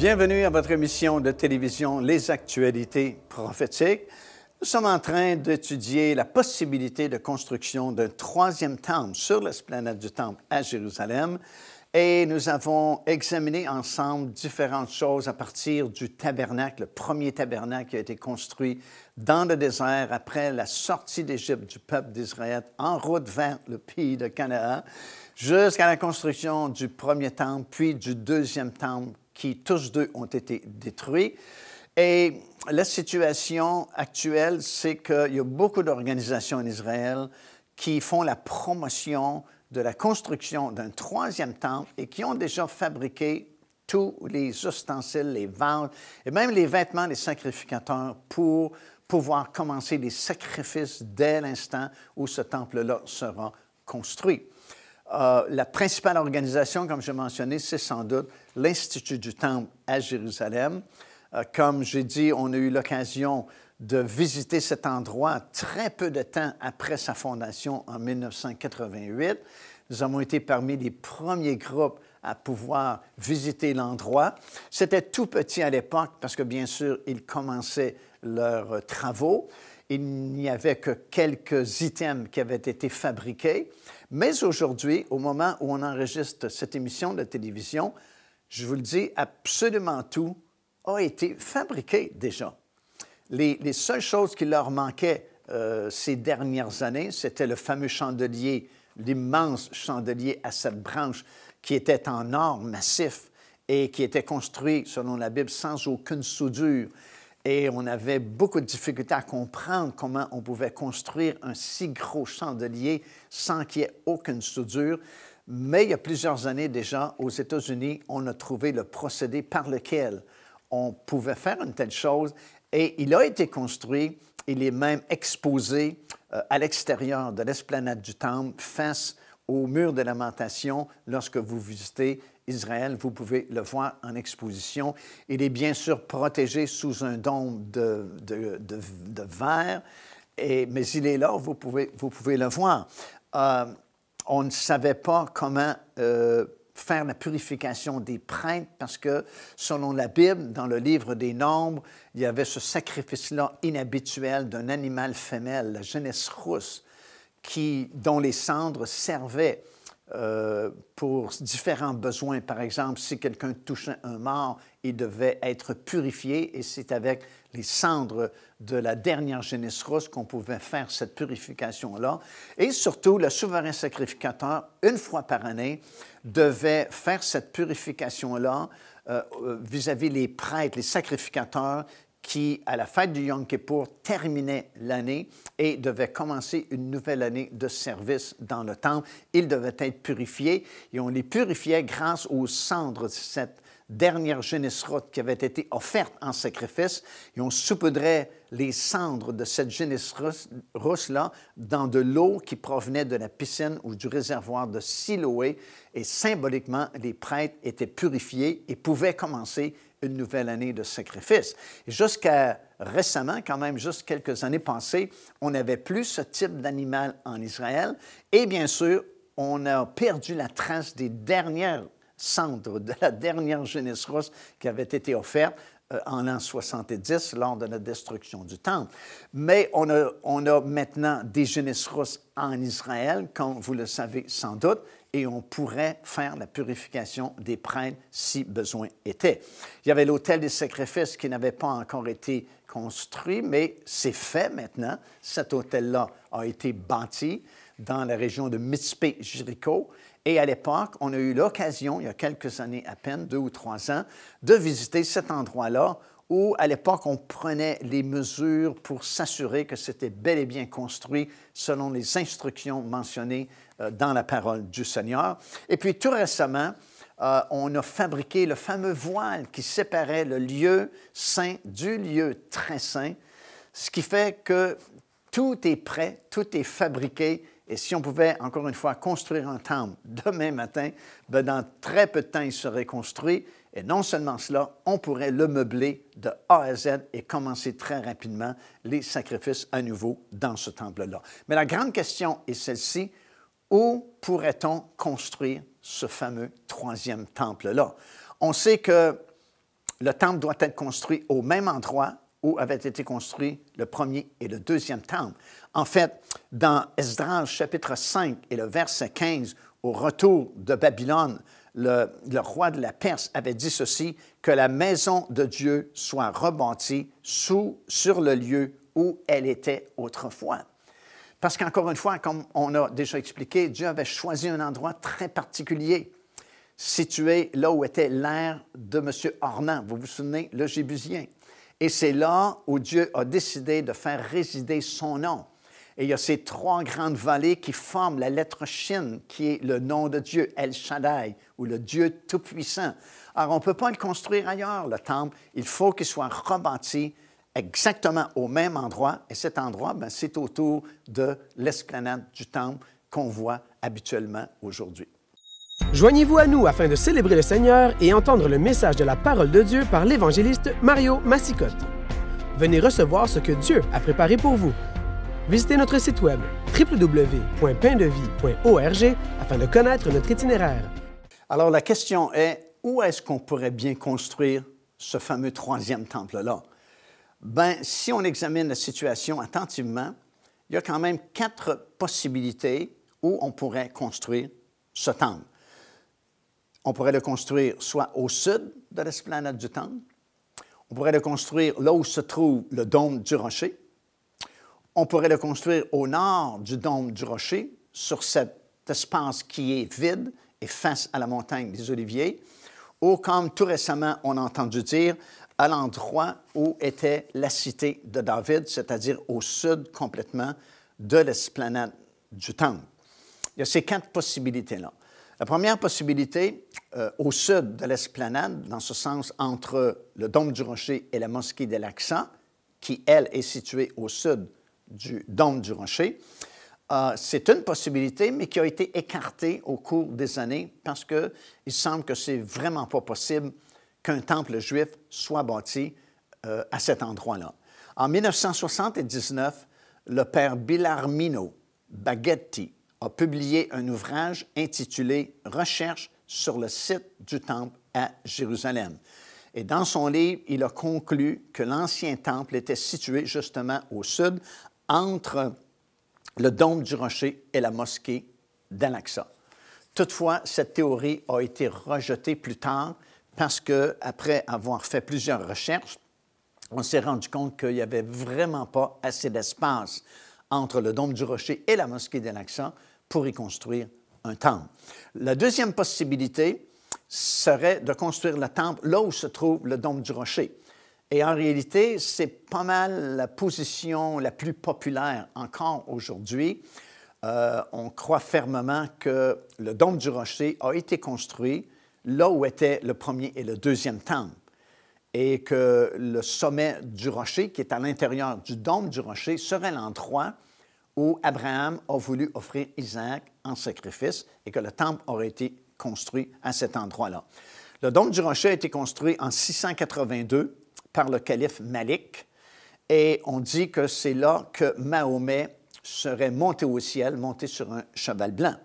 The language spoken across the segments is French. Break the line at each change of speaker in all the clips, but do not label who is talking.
Bienvenue à votre émission de télévision Les Actualités prophétiques. Nous sommes en train d'étudier la possibilité de construction d'un troisième temple sur l'esplanade du temple à Jérusalem. Et nous avons examiné ensemble différentes choses à partir du tabernacle, le premier tabernacle qui a été construit dans le désert après la sortie d'Égypte du peuple d'Israël en route vers le pays de Canaan, jusqu'à la construction du premier temple, puis du deuxième temple, qui tous deux ont été détruits. Et la situation actuelle, c'est qu'il y a beaucoup d'organisations en Israël qui font la promotion de la construction d'un troisième temple et qui ont déjà fabriqué tous les ustensiles, les vases et même les vêtements des sacrificateurs pour pouvoir commencer les sacrifices dès l'instant où ce temple-là sera construit. La principale organisation, comme j'ai mentionné, c'est sans doute l'Institut du Temple à Jérusalem. Comme j'ai dit, on a eu l'occasion de visiter cet endroit très peu de temps après sa fondation en 1988. Nous avons été parmi les premiers groupes à pouvoir visiter l'endroit. C'était tout petit à l'époque parce que, bien sûr, ils commençaient leurs travaux. Il n'y avait que quelques items qui avaient été fabriqués. Mais aujourd'hui, au moment où on enregistre cette émission de télévision, je vous le dis, absolument tout a été fabriqué déjà. Les seules choses qui leur manquaient ces dernières années, c'était le fameux chandelier, l'immense chandelier à 7 branches qui était en or massif et qui était construit, selon la Bible, sans aucune soudure. Et on avait beaucoup de difficultés à comprendre comment on pouvait construire un si gros chandelier sans qu'il y ait aucune soudure. Mais il y a plusieurs années déjà, aux États-Unis, on a trouvé le procédé par lequel on pouvait faire une telle chose. Et il a été construit, il est même exposé à l'extérieur de l'esplanade du Temple, face au mur de lamentation. Lorsque vous visitez Israël, vous pouvez le voir en exposition. Il est bien sûr protégé sous un dôme de verre, mais il est là, vous pouvez le voir. On ne savait pas comment faire la purification des prêtres parce que, selon la Bible, dans le livre des Nombres, il y avait ce sacrifice-là inhabituel d'un animal femelle, la Génisse rousse, dont les cendres servaient pour différents besoins. Par exemple, si quelqu'un touchait un mort, il devait être purifié et c'est avec les cendres de la dernière génisse rousse qu'on pouvait faire cette purification-là. Et surtout, le souverain sacrificateur, une fois par année, devait faire cette purification-là vis-à-vis les prêtres, les sacrificateurs, qui, à la fête du Yom Kippour, terminait l'année et devait commencer une nouvelle année de service dans le temple. Ils devaient être purifiés et on les purifiait grâce aux cendres de cette dernière génisse rousse qui avait été offerte en sacrifice et on saupoudrait les cendres de cette génisse rousse-là dans de l'eau qui provenait de la piscine ou du réservoir de Siloé et symboliquement, les prêtres étaient purifiés et pouvaient commencer une nouvelle année de sacrifice. Et jusqu'à récemment, quand même, juste quelques années passées, on n'avait plus ce type d'animal en Israël. Et bien sûr, on a perdu la trace des dernières cendres de la dernière génisse rousse qui avait été offerte en l'an 70 lors de la destruction du temple. Mais on a maintenant des génisses rousses en Israël, comme vous le savez sans doute, et on pourrait faire la purification des prêtres si besoin était. Il y avait l'autel des sacrifices qui n'avait pas encore été construit, mais c'est fait maintenant. Cet autel-là a été bâti dans la région de Mitzpé-Jéricho. Et à l'époque, on a eu l'occasion, il y a quelques années à peine, 2 ou 3 ans, de visiter cet endroit-là où, à l'époque, on prenait les mesures pour s'assurer que c'était bel et bien construit selon les instructions mentionnées dans la parole du Seigneur. Et puis, tout récemment, on a fabriqué le fameux voile qui séparait le lieu saint du lieu très saint, ce qui fait que tout est prêt, tout est fabriqué. Et si on pouvait, encore une fois, construire un temple demain matin, bien, dans très peu de temps, il serait construit. Et non seulement cela, on pourrait le meubler de A à Z et commencer très rapidement les sacrifices à nouveau dans ce temple-là. Mais la grande question est celle-ci, où pourrait-on construire ce fameux troisième temple-là? On sait que le temple doit être construit au même endroit où avaient été construits le premier et le deuxième temple. En fait, dans Esdras chapitre 5 et le verset 15, au retour de Babylone, le roi de la Perse avait dit ceci, que la maison de Dieu soit rebâtie sur le lieu où elle était autrefois. Parce qu'encore une fois, comme on a déjà expliqué, Dieu avait choisi un endroit très particulier, situé là où était l'aire de M. Ornan, vous vous souvenez, le Jébusien. Et c'est là où Dieu a décidé de faire résider son nom. Et il y a ces trois grandes vallées qui forment la lettre Shin, qui est le nom de Dieu, El Shaddai, ou le Dieu Tout-Puissant. Alors, on ne peut pas le construire ailleurs, le temple. Il faut qu'il soit rebâti exactement au même endroit. Et cet endroit, c'est autour de l'esplanade du temple qu'on voit habituellement aujourd'hui.
Joignez-vous à nous afin de célébrer le Seigneur et entendre le message de la parole de Dieu par l'évangéliste Mario Massicotte. Venez recevoir ce que Dieu a préparé pour vous. Visitez notre site web www.paindevie.org afin de connaître notre itinéraire.
Alors la question est, où est-ce qu'on pourrait bien construire ce fameux troisième temple-là? Si on examine la situation attentivement, il y a quand même 4 possibilités où on pourrait construire ce temple. On pourrait le construire soit au sud de l'esplanade du temple, on pourrait le construire là où se trouve le dôme du rocher, on pourrait le construire au nord du dôme du rocher, sur cet espace qui est vide et face à la montagne des Oliviers, ou comme tout récemment on a entendu dire, à l'endroit où était la cité de David, c'est-à-dire au sud complètement de l'esplanade du temple. Il y a ces 4 possibilités-là. La première possibilité, au sud de l'esplanade, dans ce sens entre le dôme du rocher et la mosquée d'Al-Aqsa, qui, elle, est située au sud du dôme du rocher, c'est une possibilité, mais qui a été écartée au cours des années parce qu'il semble que ce n'est vraiment pas possible qu'un temple juif soit bâti à cet endroit-là. En 1979, le père Bellarmino Baghetti a publié un ouvrage intitulé « Recherche sur le site du temple à Jérusalem ». Et dans son livre, il a conclu que l'ancien temple était situé justement au sud, entre le dôme du rocher et la mosquée d'Al-Aqsa. Toutefois, cette théorie a été rejetée plus tard parce qu'après avoir fait plusieurs recherches, on s'est rendu compte qu'il n'y avait vraiment pas assez d'espace entre le dôme du rocher et la mosquée d'Al-Aqsa pour y construire un temple. La deuxième possibilité serait de construire le temple là où se trouve le dôme du rocher. Et en réalité, c'est pas mal la position la plus populaire encore aujourd'hui. On croit fermement que le dôme du rocher a été construit là où étaient le premier et le deuxième temple, et que le sommet du rocher, qui est à l'intérieur du dôme du rocher, serait l'endroit où Abraham a voulu offrir Isaac en sacrifice et que le temple aurait été construit à cet endroit-là. Le dôme du rocher a été construit en 682 par le calife Malik et on dit que c'est là que Mahomet serait monté au ciel, monté sur un cheval blanc.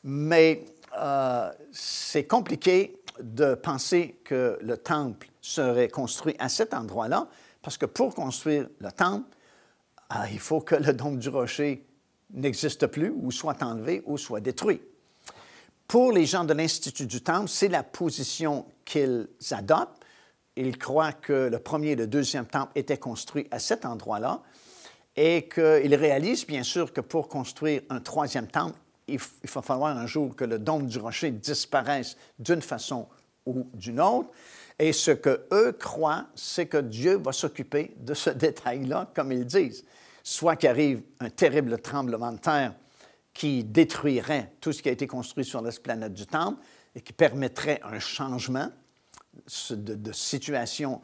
Mais c'est compliqué de penser que le temple serait construit à cet endroit-là parce que pour construire le temple, il faut que le dôme du rocher n'existe plus ou soit enlevé ou soit détruit. Pour les gens de l'Institut du Temple, c'est la position qu'ils adoptent. Ils croient que le premier et le deuxième temple étaient construits à cet endroit-là et qu'ils réalisent bien sûr que pour construire un troisième temple, il va falloir un jour que le dôme du rocher disparaisse d'une façon ou d'une autre. Et ce qu'eux croient, c'est que Dieu va s'occuper de ce détail-là, comme ils disent. Soit qu'arrive un terrible tremblement de terre qui détruirait tout ce qui a été construit sur l'esplanade du temple et qui permettrait un changement de situation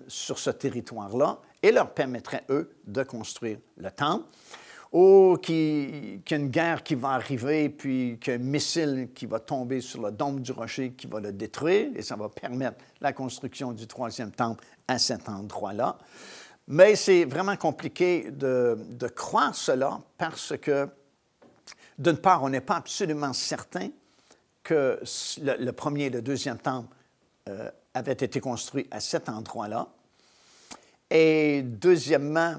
sur ce territoire-là et leur permettrait, eux, de construire le temple. Ou qu'il y a une guerre qui va arriver, puis qu'il y a un missile qui va tomber sur le dôme du rocher qui va le détruire, et ça va permettre la construction du troisième temple à cet endroit-là. Mais c'est vraiment compliqué de croire cela parce que, d'une part, on n'est pas absolument certain que le premier et le deuxième temple avait été construit à cet endroit-là. Et deuxièmement,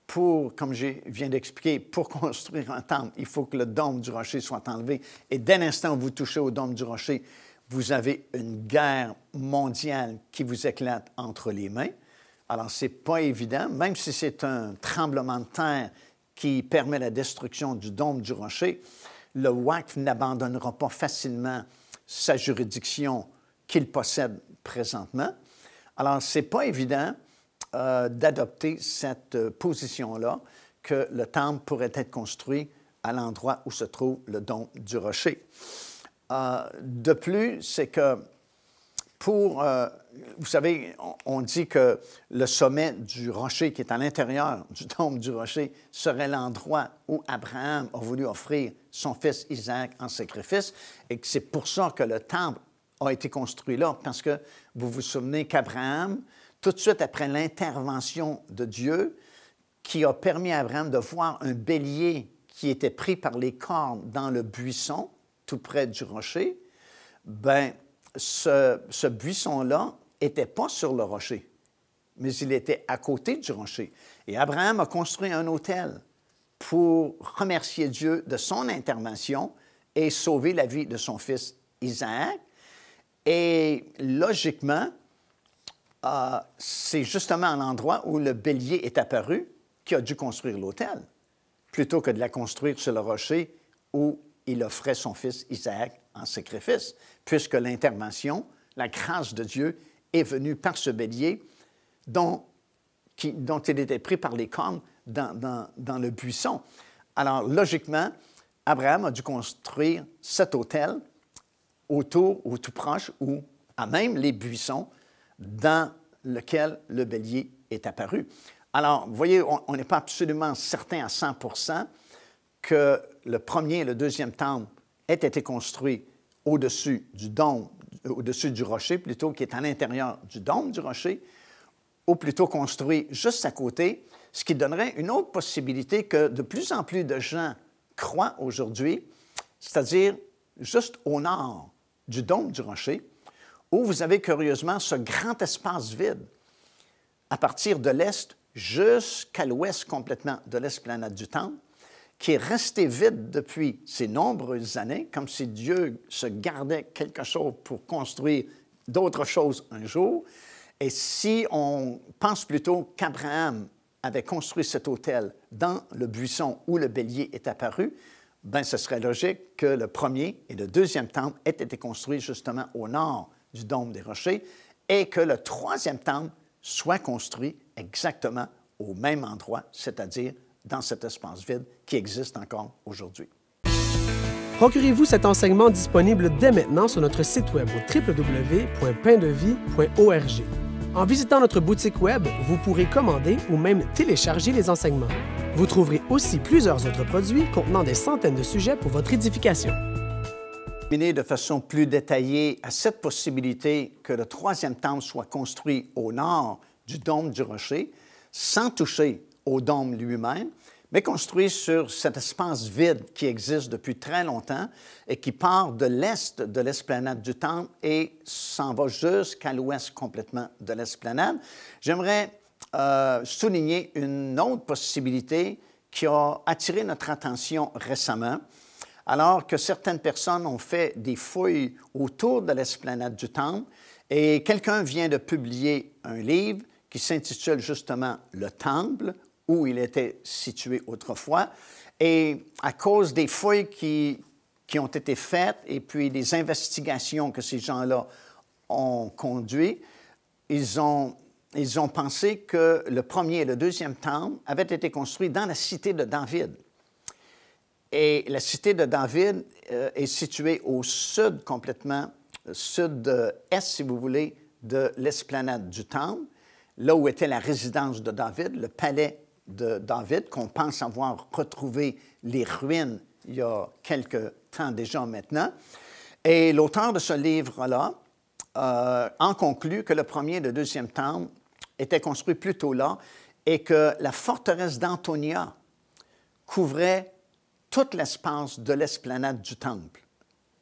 comme je viens d'expliquer, pour construire un temple, il faut que le dôme du rocher soit enlevé. Et dès l'instant où vous touchez au dôme du rocher, vous avez une guerre mondiale qui vous éclate entre les mains. Alors, ce n'est pas évident, même si c'est un tremblement de terre qui permet la destruction du dôme du rocher, le Waqf n'abandonnera pas facilement sa juridiction qu'il possède présentement. Alors, ce n'est pas évident d'adopter cette position-là, que le temple pourrait être construit à l'endroit où se trouve le dôme du rocher. De plus, c'est que vous savez, on dit que le sommet du rocher qui est à l'intérieur du dôme du rocher serait l'endroit où Abraham a voulu offrir son fils Isaac en sacrifice et que c'est pour ça que le temple a été construit là, parce que vous vous souvenez qu'Abraham, tout de suite après l'intervention de Dieu, qui a permis à Abraham de voir un bélier qui était pris par les cornes dans le buisson, tout près du rocher, bien, ce buisson-là n'était pas sur le rocher, mais il était à côté du rocher. Et Abraham a construit un autel pour remercier Dieu de son intervention et sauver la vie de son fils Isaac. Et logiquement, c'est justement à l'endroit où le bélier est apparu qu'il a dû construire l'autel, plutôt que de la construire sur le rocher où il offrait son fils Isaac en sacrifice, puisque l'intervention, la grâce de Dieu est venue par ce bélier dont il était pris par les cornes dans le buisson. Alors, logiquement, Abraham a dû construire cet autel autour, ou tout proche, ou à même les buissons dans lequel le bélier est apparu. Alors, vous voyez, on n'est pas absolument certain à 100 % que le premier et le deuxième temple aient été construits au-dessus du dôme, au-dessus du rocher, plutôt, qui est à l'intérieur du dôme du rocher, ou plutôt construits juste à côté, ce qui donnerait une autre possibilité que de plus en plus de gens croient aujourd'hui, c'est-à-dire juste au nord du dôme du rocher, où vous avez curieusement ce grand espace vide à partir de l'est jusqu'à l'ouest complètement de l'esplanade du temple, qui est resté vide depuis ces nombreuses années, comme si Dieu se gardait quelque chose pour construire d'autres choses un jour. Et si on pense plutôt qu'Abraham avait construit cet autel dans le buisson où le bélier est apparu, bien, ce serait logique que le premier et le deuxième temple aient été construits justement au nord du dôme des rochers et que le troisième temple soit construit exactement au même endroit, c'est-à-dire dans cet espace vide qui existe encore aujourd'hui.
Procurez-vous cet enseignement disponible dès maintenant sur notre site web au www.paindevie.org. En visitant notre boutique web, vous pourrez commander ou même télécharger les enseignements. Vous trouverez aussi plusieurs autres produits contenant des centaines de sujets pour votre édification.
De façon plus détaillée à cette possibilité que le troisième temple soit construit au nord du dôme du rocher, sans toucher au dôme lui-même, mais construit sur cet espace vide qui existe depuis très longtemps et qui part de l'est de l'esplanade du temple et s'en va jusqu'à l'ouest complètement de l'esplanade. J'aimerais souligner une autre possibilité qui a attiré notre attention récemment, alors que certaines personnes ont fait des fouilles autour de l'esplanade du temple et quelqu'un vient de publier un livre qui s'intitule justement « Le Temple », où il était situé autrefois. Et à cause des fouilles qui ont été faites et puis des investigations que ces gens-là ont conduites, ils ont pensé que le premier et le deuxième temple avaient été construits dans la cité de David. Et la cité de David est située au sud complètement, sud-est, si vous voulez, de l'esplanade du temple, là où était la résidence de David, le palais de David, qu'on pense avoir retrouvé les ruines il y a quelque temps déjà maintenant. Et l'auteur de ce livre-là en conclut que le premier et le deuxième temple étaient construits plutôt là et que la forteresse d'Antonia couvrait tout l'espace de l'esplanade du temple.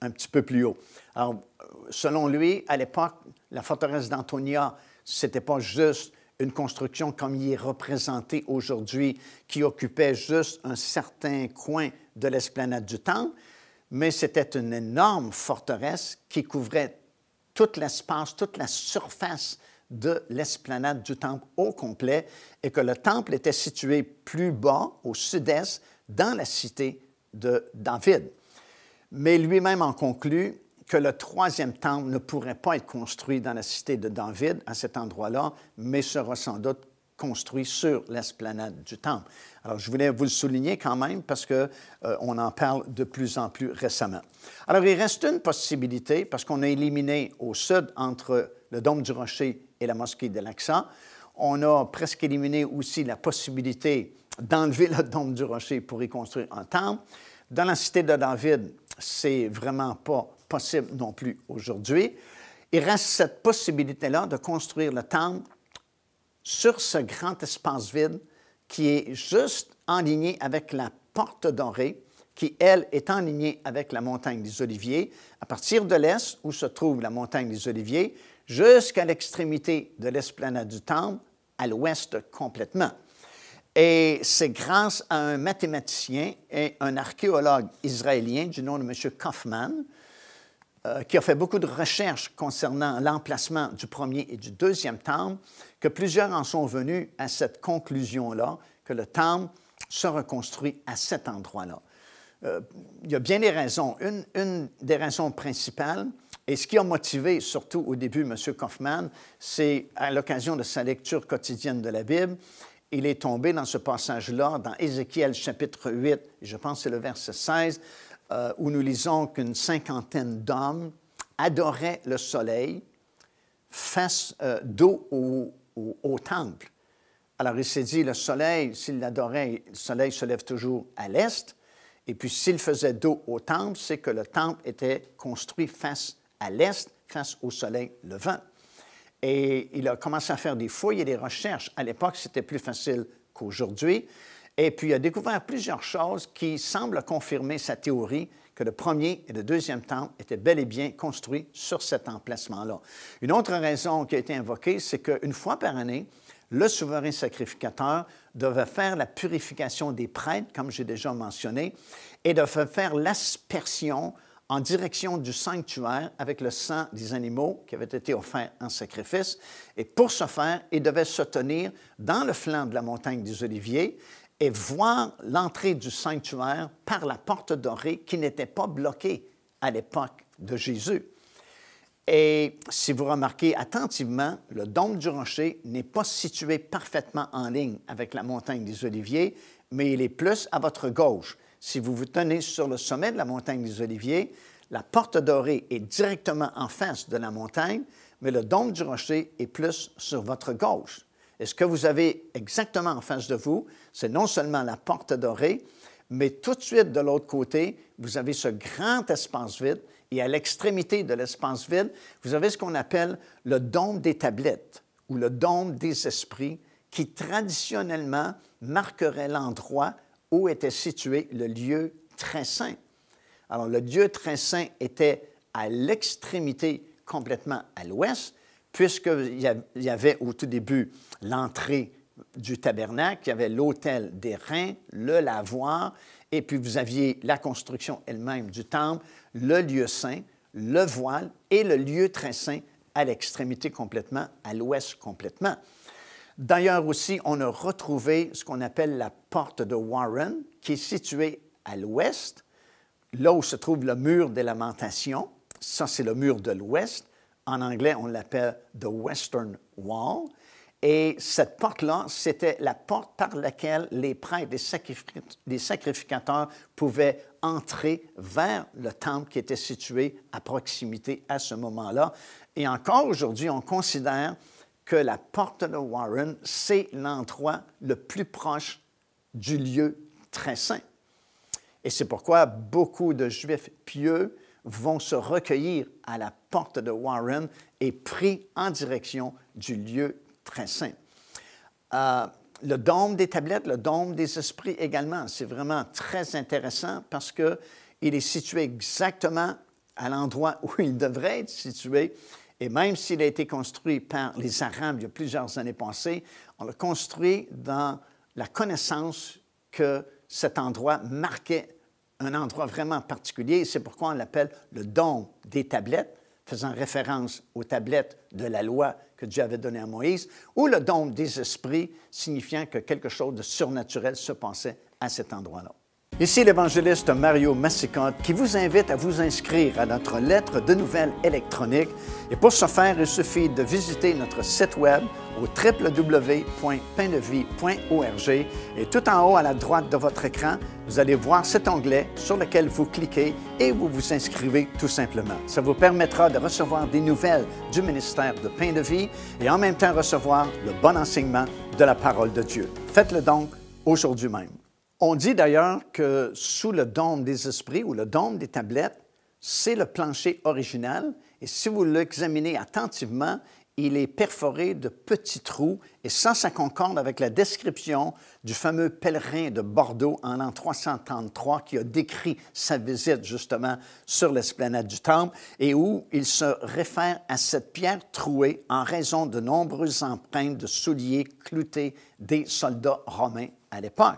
un petit peu plus haut. Alors, selon lui, à l'époque, la forteresse d'Antonia, ce n'était pas juste une construction comme il est représenté aujourd'hui, qui occupait juste un certain coin de l'esplanade du Temple, mais c'était une énorme forteresse qui couvrait tout l'espace, toute la surface de l'esplanade du Temple au complet, et que le Temple était situé plus bas, au sud-est, dans la cité de David. Mais lui-même en conclut que le troisième temple ne pourrait pas être construit dans la cité de David, à cet endroit-là, mais sera sans doute construit sur l'esplanade du temple. Alors, je voulais vous le souligner quand même parce qu'on en parle de plus en plus récemment. Alors, il reste une possibilité, parce qu'on a éliminé au sud, entre le Dôme du Rocher et la mosquée d'Al-Aqsa, on a presque éliminé aussi la possibilité d'enlever le Dôme du Rocher pour y construire un temple. Dans la cité de David, c'est vraiment pas possible non plus aujourd'hui. Il reste cette possibilité-là de construire le temple sur ce grand espace vide qui est juste enligné avec la porte dorée, qui, elle, est enlignée avec la montagne des Oliviers, à partir de l'est, où se trouve la montagne des Oliviers, jusqu'à l'extrémité de l'esplanade du temple, à l'ouest complètement. Et c'est grâce à un mathématicien et un archéologue israélien du nom de M. Kaufman, qui a fait beaucoup de recherches concernant l'emplacement du premier et du deuxième temple, que plusieurs en sont venus à cette conclusion-là, que le temple se reconstruit à cet endroit-là. Il y a bien des raisons. Une des raisons principales, et ce qui a motivé surtout au début M. Kaufman, c'est à l'occasion de sa lecture quotidienne de la Bible, il est tombé dans ce passage-là, dans Ézéchiel chapitre 8, je pense que c'est le verset 16, où nous lisons qu'une cinquantaine d'hommes adoraient le soleil face dos au temple. Alors il s'est dit, le soleil, s'il l'adorait, le soleil se lève toujours à l'est, et puis s'il faisait dos au temple, c'est que le temple était construit face à l'est, face au soleil levant. Et il a commencé à faire des fouilles et des recherches. À l'époque, c'était plus facile qu'aujourd'hui. Et puis, il a découvert plusieurs choses qui semblent confirmer sa théorie que le premier et le deuxième temple étaient bel et bien construits sur cet emplacement-là. Une autre raison qui a été invoquée, c'est qu'une fois par année, le souverain sacrificateur devait faire la purification des prêtres, comme j'ai déjà mentionné, et devait faire l'aspersion en direction du sanctuaire avec le sang des animaux qui avaient été offerts en sacrifice. Et pour ce faire, il devait se tenir dans le flanc de la montagne des Oliviers et voir l'entrée du sanctuaire par la porte dorée qui n'était pas bloquée à l'époque de Jésus. Et si vous remarquez attentivement, le Dôme du Rocher n'est pas situé parfaitement en ligne avec la montagne des Oliviers, mais il est plus à votre gauche. Si vous vous tenez sur le sommet de la montagne des Oliviers, la porte dorée est directement en face de la montagne, mais le Dôme du Rocher est plus sur votre gauche. Et ce que vous avez exactement en face de vous, c'est non seulement la porte dorée, mais tout de suite de l'autre côté, vous avez ce grand espace vide, et à l'extrémité de l'espace vide, vous avez ce qu'on appelle le dôme des tablettes ou le dôme des esprits, qui traditionnellement marquerait l'endroit où était situé le lieu très saint. Alors, le lieu très saint était à l'extrémité complètement à l'ouest, puisqu'il y avait au tout début l'entrée du tabernacle, il y avait l'autel des reins, le lavoir, et puis vous aviez la construction elle-même du temple, le lieu saint, le voile et le lieu très saint à l'extrémité complètement, à l'ouest complètement. D'ailleurs aussi, on a retrouvé ce qu'on appelle la porte de Warren, qui est située à l'ouest, là où se trouve le mur des lamentations. Ça, c'est le mur de l'ouest. En anglais, on l'appelle « the Western Wall ». Et cette porte-là, c'était la porte par laquelle les prêtres, les sacrificateurs pouvaient entrer vers le temple qui était situé à proximité à ce moment-là. Et encore aujourd'hui, on considère que la porte de Warren, c'est l'endroit le plus proche du lieu très saint. Et c'est pourquoi beaucoup de Juifs pieux vont se recueillir à la porte de Warren et prient en direction du lieu très saint. Le dôme des tablettes, le dôme des esprits également, c'est vraiment très intéressant parce qu'il est situé exactement à l'endroit où il devrait être situé. Et même s'il a été construit par les Arabes il y a plusieurs années passées, on l'a construit dans la connaissance que cet endroit marquait un endroit vraiment particulier. Et c'est pourquoi on l'appelle le dôme des tablettes, faisant référence aux tablettes de la loi que Dieu avait donnée à Moïse, ou le dôme des esprits, signifiant que quelque chose de surnaturel se passait à cet endroit-là. Ici l'évangéliste Mario Massicotte qui vous invite à vous inscrire à notre lettre de nouvelles électronique. Et pour ce faire, il suffit de visiter notre site web au www.paindevie.org et tout en haut à la droite de votre écran, vous allez voir cet onglet sur lequel vous cliquez et vous vous inscrivez tout simplement. Ça vous permettra de recevoir des nouvelles du ministère de Pain de Vie et en même temps recevoir le bon enseignement de la parole de Dieu. Faites-le donc aujourd'hui même. On dit d'ailleurs que sous le dôme des esprits ou le dôme des tablettes, c'est le plancher original et si vous l'examinez attentivement, il est perforé de petits trous et ça concorde avec la description du fameux pèlerin de Bordeaux en l'an 333 qui a décrit sa visite justement sur l'esplanade du Temple et où il se réfère à cette pierre trouée en raison de nombreuses empreintes de souliers cloutés des soldats romains à l'époque.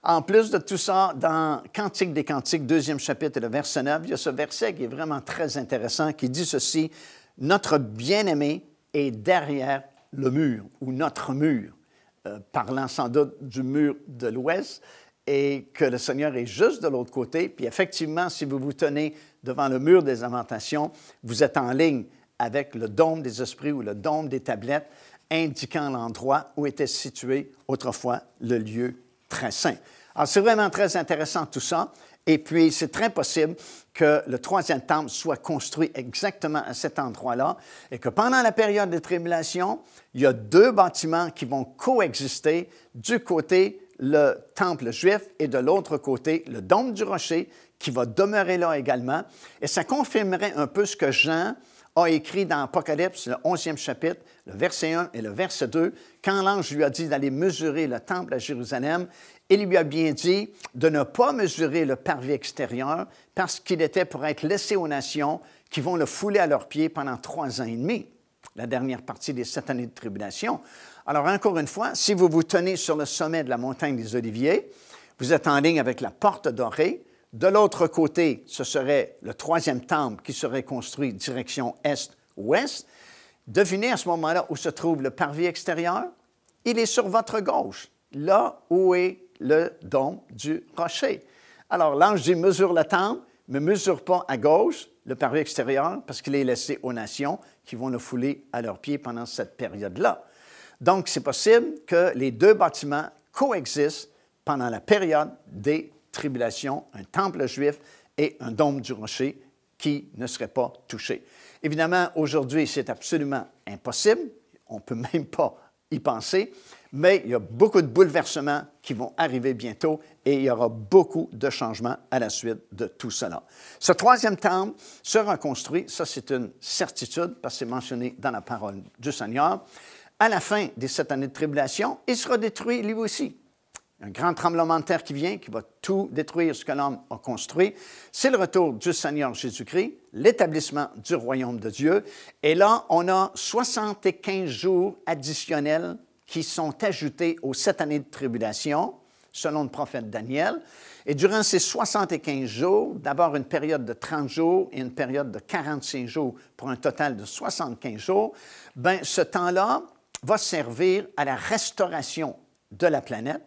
En plus de tout ça, dans Cantique des Cantiques, 2e chapitre et le verset 9, il y a ce verset qui est vraiment très intéressant, qui dit ceci, « Notre bien-aimé est derrière le mur » ou « notre mur », parlant sans doute du mur de l'Ouest, et que le Seigneur est juste de l'autre côté. Puis effectivement, si vous vous tenez devant le mur des Lamentations, vous êtes en ligne avec le dôme des esprits ou le dôme des tablettes, indiquant l'endroit où était situé autrefois le lieu très saint. Alors, c'est vraiment très intéressant tout ça. Et puis, c'est très possible que le troisième temple soit construit exactement à cet endroit-là et que pendant la période de tribulation, il y a deux bâtiments qui vont coexister du côté le temple juif et de l'autre côté le dôme du rocher qui va demeurer là également. Et ça confirmerait un peu ce que Jean a écrit dans Apocalypse, le 11e chapitre, le verset 1 et le verset 2, quand l'ange lui a dit d'aller mesurer le temple à Jérusalem, il lui a bien dit de ne pas mesurer le parvis extérieur parce qu'il était pour être laissé aux nations qui vont le fouler à leurs pieds pendant 3 ans et demi, la dernière partie des 7 années de tribulation. Alors, encore une fois, si vous vous tenez sur le sommet de la montagne des Oliviers, vous êtes en ligne avec la porte dorée. De l'autre côté, ce serait le troisième temple qui serait construit direction est-ouest. Devinez à ce moment-là où se trouve le parvis extérieur. Il est sur votre gauche, là où est le dôme du rocher. Alors, l'ange dit « mesure le temple, mais ne mesure pas à gauche le parvis extérieur parce qu'il est laissé aux nations qui vont le fouler à leurs pieds pendant cette période-là. » Donc, c'est possible que les deux bâtiments coexistent pendant la période des tribulation, un temple juif et un dôme du rocher qui ne seraient pas touchés. Évidemment, aujourd'hui, c'est absolument impossible. On ne peut même pas y penser, mais il y a beaucoup de bouleversements qui vont arriver bientôt et il y aura beaucoup de changements à la suite de tout cela. Ce troisième temple sera construit, ça c'est une certitude parce que c'est mentionné dans la parole du Seigneur. À la fin des 7 années de tribulation, il sera détruit lui aussi. Un grand tremblement de terre qui vient, qui va tout détruire ce que l'homme a construit. C'est le retour du Seigneur Jésus-Christ, l'établissement du royaume de Dieu. Et là, on a 75 jours additionnels qui sont ajoutés aux 7 années de tribulation, selon le prophète Daniel. Et durant ces 75 jours, d'abord une période de 30 jours et une période de 45 jours pour un total de 75 jours, bien, ce temps-là va servir à la restauration de la planète,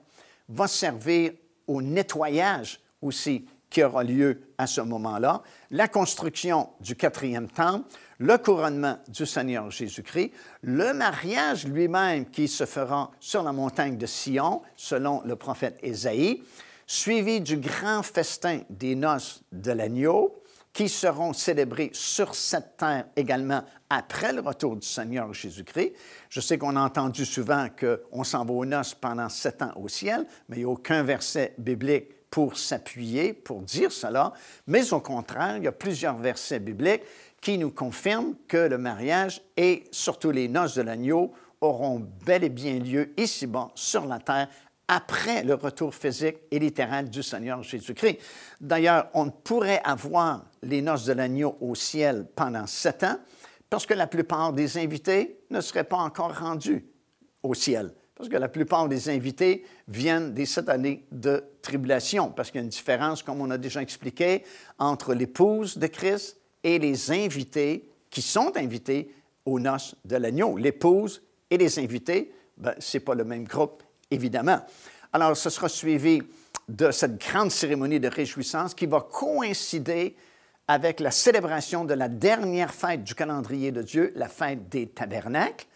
va servir au nettoyage aussi qui aura lieu à ce moment-là, la construction du 4e temple, le couronnement du Seigneur Jésus-Christ, le mariage lui-même qui se fera sur la montagne de Sion, selon le prophète Ésaïe, suivi du grand festin des noces de l'agneau, qui seront célébrés sur cette terre également après le retour du Seigneur Jésus-Christ. Je sais qu'on a entendu souvent qu'on s'en va aux noces pendant 7 ans au ciel, mais il n'y a aucun verset biblique pour s'appuyer, pour dire cela. Mais au contraire, il y a plusieurs versets bibliques qui nous confirment que le mariage et surtout les noces de l'agneau auront bel et bien lieu ici-bas sur la terre après le retour physique et littéral du Seigneur Jésus-Christ. D'ailleurs, on ne pourrait avoir les noces de l'agneau au ciel pendant 7 ans parce que la plupart des invités ne seraient pas encore rendus au ciel. Parce que la plupart des invités viennent des 7 années de tribulation, parce qu'il y a une différence, comme on a déjà expliqué, entre l'épouse de Christ et les invités qui sont invités aux noces de l'agneau. L'épouse et les invités, ce n'est pas le même groupe, évidemment. Alors, ce sera suivi de cette grande cérémonie de réjouissance qui va coïncider avec la célébration de la dernière fête du calendrier de Dieu, la fête des tabernacles.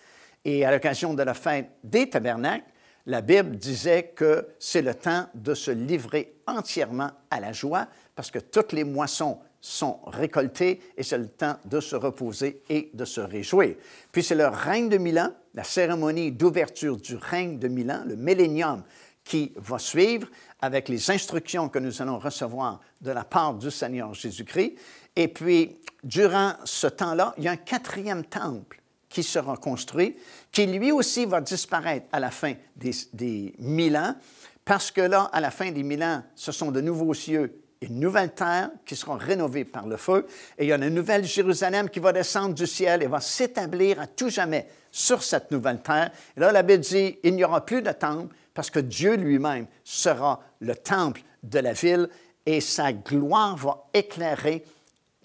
Et à l'occasion de la fête des tabernacles, la Bible disait que c'est le temps de se livrer entièrement à la joie parce que toutes les moissons sont récoltées et c'est le temps de se reposer et de se réjouir. Puis c'est le règne de 1000 ans, la cérémonie d'ouverture du règne de 1000 ans, le millénium, qui va suivre avec les instructions que nous allons recevoir de la part du Seigneur Jésus-Christ. Et puis, durant ce temps-là, il y a un 4e temple qui sera construit, qui lui aussi va disparaître à la fin des 1000 ans, parce que là, à la fin des 1000 ans, ce sont de nouveaux cieux et une nouvelle terre qui seront rénovées par le feu, et il y a une nouvelle Jérusalem qui va descendre du ciel et va s'établir à tout jamais sur cette nouvelle terre. Et là, la Bible dit, il n'y aura plus de temple, parce que Dieu lui-même sera le temple de la ville, et sa gloire va éclairer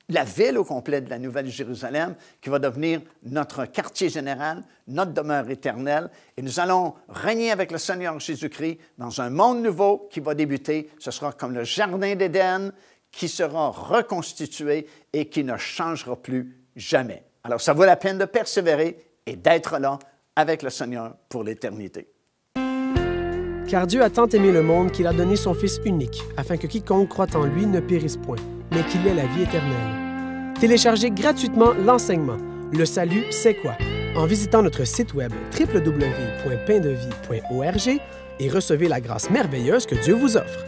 la ville au complet de la Nouvelle Jérusalem, qui va devenir notre quartier général, notre demeure éternelle. Et nous allons régner avec le Seigneur Jésus-Christ dans un monde nouveau qui va débuter. Ce sera comme le Jardin d'Éden qui sera reconstitué et qui ne changera plus jamais. Alors, ça vaut la peine de persévérer et d'être là avec le Seigneur pour l'éternité.
Car Dieu a tant aimé le monde qu'il a donné son Fils unique, afin que quiconque croit en lui ne périsse point, mais qu'il ait la vie éternelle. Téléchargez gratuitement l'enseignement « Le salut, c'est quoi ?» en visitant notre site web www.paindevie.org et recevez la grâce merveilleuse que Dieu vous offre.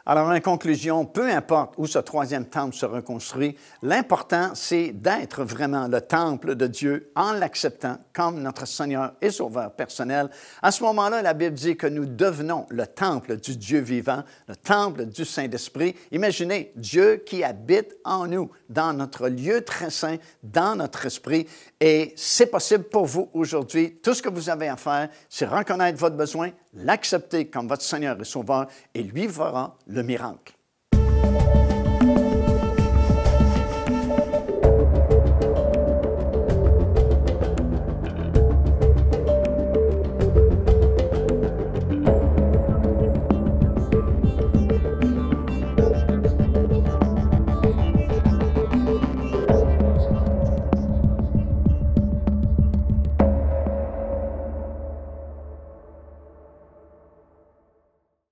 Alors, en conclusion, peu importe où ce 3e temple se reconstruit, l'important, c'est d'être vraiment le temple de Dieu en l'acceptant comme notre Seigneur et Sauveur personnel. À ce moment-là, la Bible dit que nous devenons le temple du Dieu vivant, le temple du Saint-Esprit. Imaginez Dieu qui habite en nous, dans notre lieu très saint, dans notre esprit. Et c'est possible pour vous aujourd'hui. Tout ce que vous avez à faire, c'est reconnaître votre besoin, l'accepter comme votre Seigneur et Sauveur, et lui fera le miracle.